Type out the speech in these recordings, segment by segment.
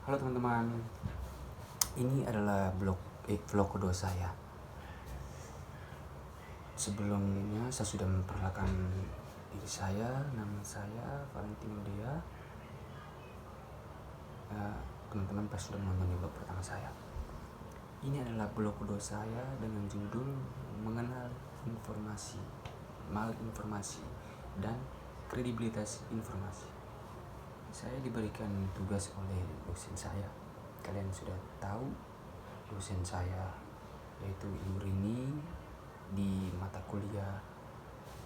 Halo teman-teman, ini adalah vlog kedua saya. Sebelumnya saya sudah memperkenalkan diri saya, nama saya Valentino Dea. Teman-teman pasti sudah menonton di vlog pertama saya. Ini adalah vlog kedua saya dengan judul mengenal informasi, malinformasi, dan kredibilitas informasi. Saya diberikan tugas oleh dosen saya. Kalian sudah tahu dosen saya, yaitu Ibu Rini, di mata kuliah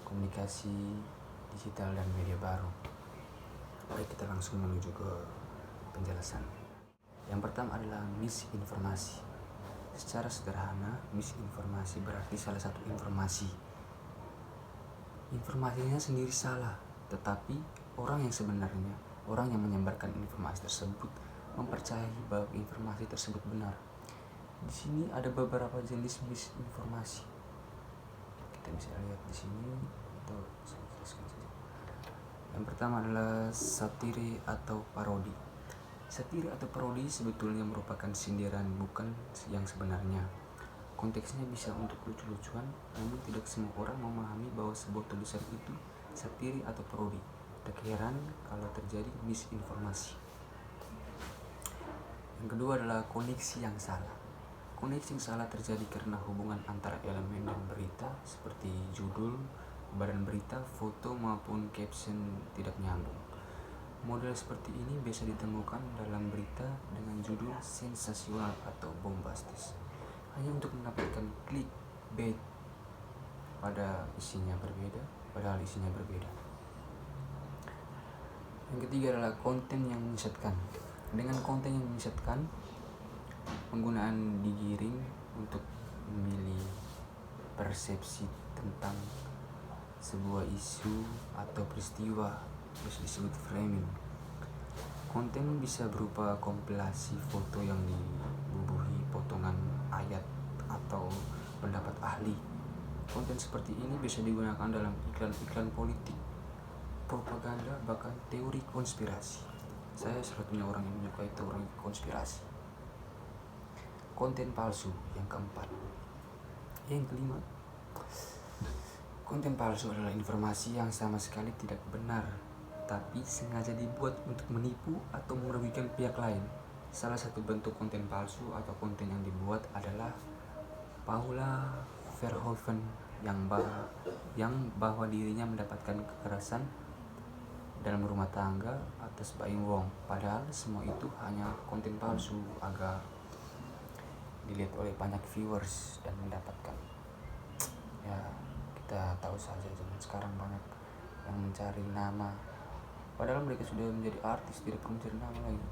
komunikasi digital dan media baru. Baik, kita langsung menuju ke penjelasan. Yang pertama adalah misinformasi. Secara sederhana, misinformasi berarti salah satu informasi. Informasinya sendiri salah, tetapi orang yang menyebarkan informasi tersebut mempercayai bahwa informasi tersebut benar. Di sini ada beberapa jenis misinformasi. Kita bisa lihat di sini atau saya jelaskan saja. Yang pertama adalah satire atau parodi. Satire atau parodi sebetulnya merupakan sindiran, bukan yang sebenarnya. Konteksnya bisa untuk lucu-lucuan, namun tidak semua orang memahami bahwa sebuah tulisan itu satire atau parodi. Tak heran kalau terjadi misinformasi. Yang kedua adalah koneksi yang salah. Koneksi yang salah terjadi karena hubungan antara elemen dan berita, seperti judul, badan berita, foto maupun caption tidak nyambung. Model seperti ini biasa ditemukan dalam berita dengan judul sensasional atau bombastis, hanya untuk mendapatkan clickbait padahal isinya berbeda. Yang ketiga adalah konten yang menyesatkan. Dengan konten yang menyesatkan, penggunaan digiring untuk memilih persepsi tentang sebuah isu atau peristiwa, bisa disebut framing. Konten bisa berupa kompilasi foto yang dibubuhi potongan ayat atau pendapat ahli. Konten seperti ini bisa digunakan dalam iklan-iklan politik, propaganda, bahkan teori konspirasi. Saya satunya orang yang menyukai teori konspirasi. Konten palsu yang keempat. Yang kelima, konten palsu adalah informasi yang sama sekali tidak benar, tapi sengaja dibuat untuk menipu atau merugikan pihak lain. Salah satu bentuk konten palsu atau konten yang dibuat adalah Paula Verhoeven yang bahwa dirinya mendapatkan kekerasan dalam rumah tangga atas Baim Wong, padahal semua itu hanya konten palsu agar dilihat oleh banyak viewers dan mendapatkan, ya kita tahu saja zaman sekarang banyak yang mencari nama padahal mereka sudah menjadi artis, tidak perlu mencari nama lagi.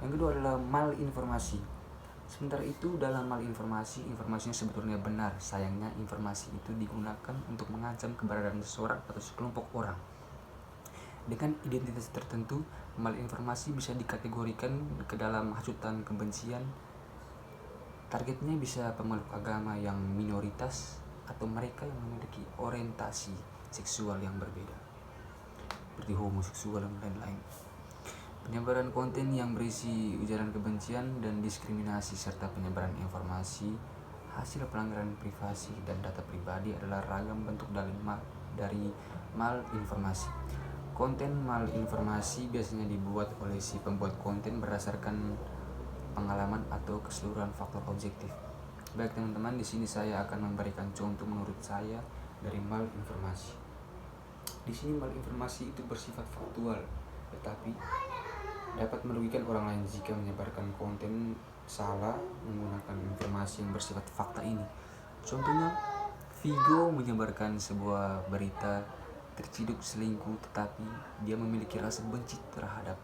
Yang kedua adalah malinformasi. Sementara itu dalam malinformasi, informasinya sebetulnya benar, sayangnya informasi itu digunakan untuk mengancam keberadaan seseorang atau sekelompok orang. Dengan identitas tertentu, malinformasi bisa dikategorikan ke dalam hasutan kebencian. Targetnya bisa pemeluk agama yang minoritas atau mereka yang memiliki orientasi seksual yang berbeda, seperti homoseksual dan lain-lain. Penyebaran konten yang berisi ujaran kebencian dan diskriminasi serta penyebaran informasi hasil pelanggaran privasi dan data pribadi adalah ragam bentuk dari malinformasi. Konten malinformasi biasanya dibuat oleh si pembuat konten berdasarkan pengalaman atau keseluruhan faktor objektif. Baik teman-teman, di sini saya akan memberikan contoh menurut saya dari malinformasi. Di sini malinformasi itu bersifat faktual, tetapi dapat merugikan orang lain jika menyebarkan konten salah menggunakan informasi yang bersifat fakta ini. Contohnya, Vigo menyebarkan sebuah berita terciduk selingkuh, tetapi dia memiliki rasa benci terhadap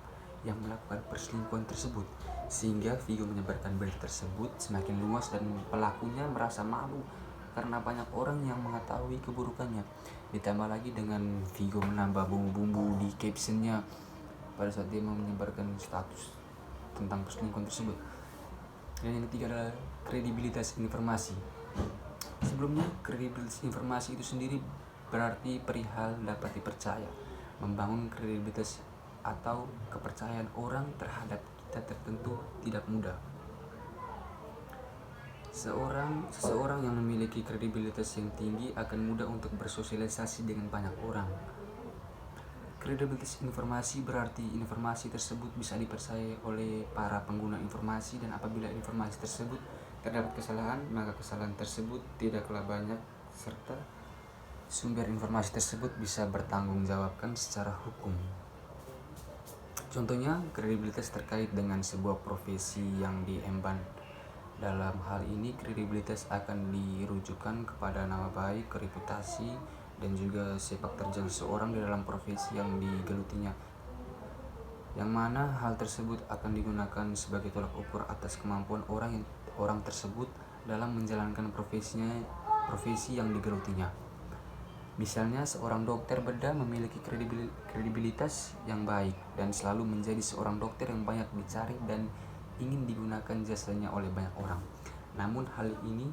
yang melakukan perselingkuhan tersebut, sehingga Vigo menyebarkan berita tersebut semakin luas dan pelakunya merasa malu karena banyak orang yang mengetahui keburukannya. Ditambah lagi dengan Vigo menambah bumbu-bumbu di captionnya pada saat dia menyebarkan status tentang perselingkuhan tersebut. Dan yang ketiga adalah kredibilitas informasi. Sebelumnya, kredibilitas informasi itu sendiri berarti perihal dapat dipercaya, membangun kredibilitas atau kepercayaan orang terhadap wanita tertentu tidak mudah. Seseorang yang memiliki kredibilitas yang tinggi akan mudah untuk bersosialisasi dengan banyak orang. Kredibilitas informasi berarti informasi tersebut bisa dipercaya oleh para pengguna informasi, dan apabila informasi tersebut terdapat kesalahan, maka kesalahan tersebut tidaklah banyak serta sumber informasi tersebut bisa bertanggung jawabkan secara hukum. Contohnya, kredibilitas terkait dengan sebuah profesi yang diemban. Dalam hal ini, kredibilitas akan dirujukan kepada nama baik, reputasi, dan juga sepak terjang seseorang di dalam profesi yang digelutinya, yang mana hal tersebut akan digunakan sebagai tolak ukur atas kemampuan orang tersebut dalam menjalankan profesi yang digelutinya. Misalnya, seorang dokter bedah memiliki kredibilitas yang baik dan selalu menjadi seorang dokter yang banyak dicari dan ingin digunakan jasanya oleh banyak orang. Namun hal ini,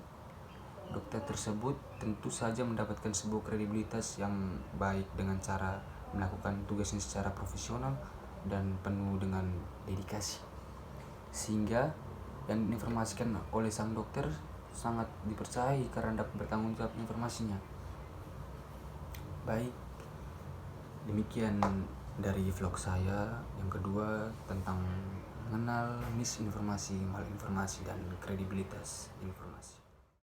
dokter tersebut tentu saja mendapatkan sebuah kredibilitas yang baik dengan cara melakukan tugasnya secara profesional dan penuh dengan dedikasi, sehingga yang diinformasikan oleh sang dokter sangat dipercayai karena dapat bertanggung jawab informasinya. Baik, demikian dari vlog saya yang kedua tentang mengenal misinformasi, malinformasi, dan kredibilitas informasi.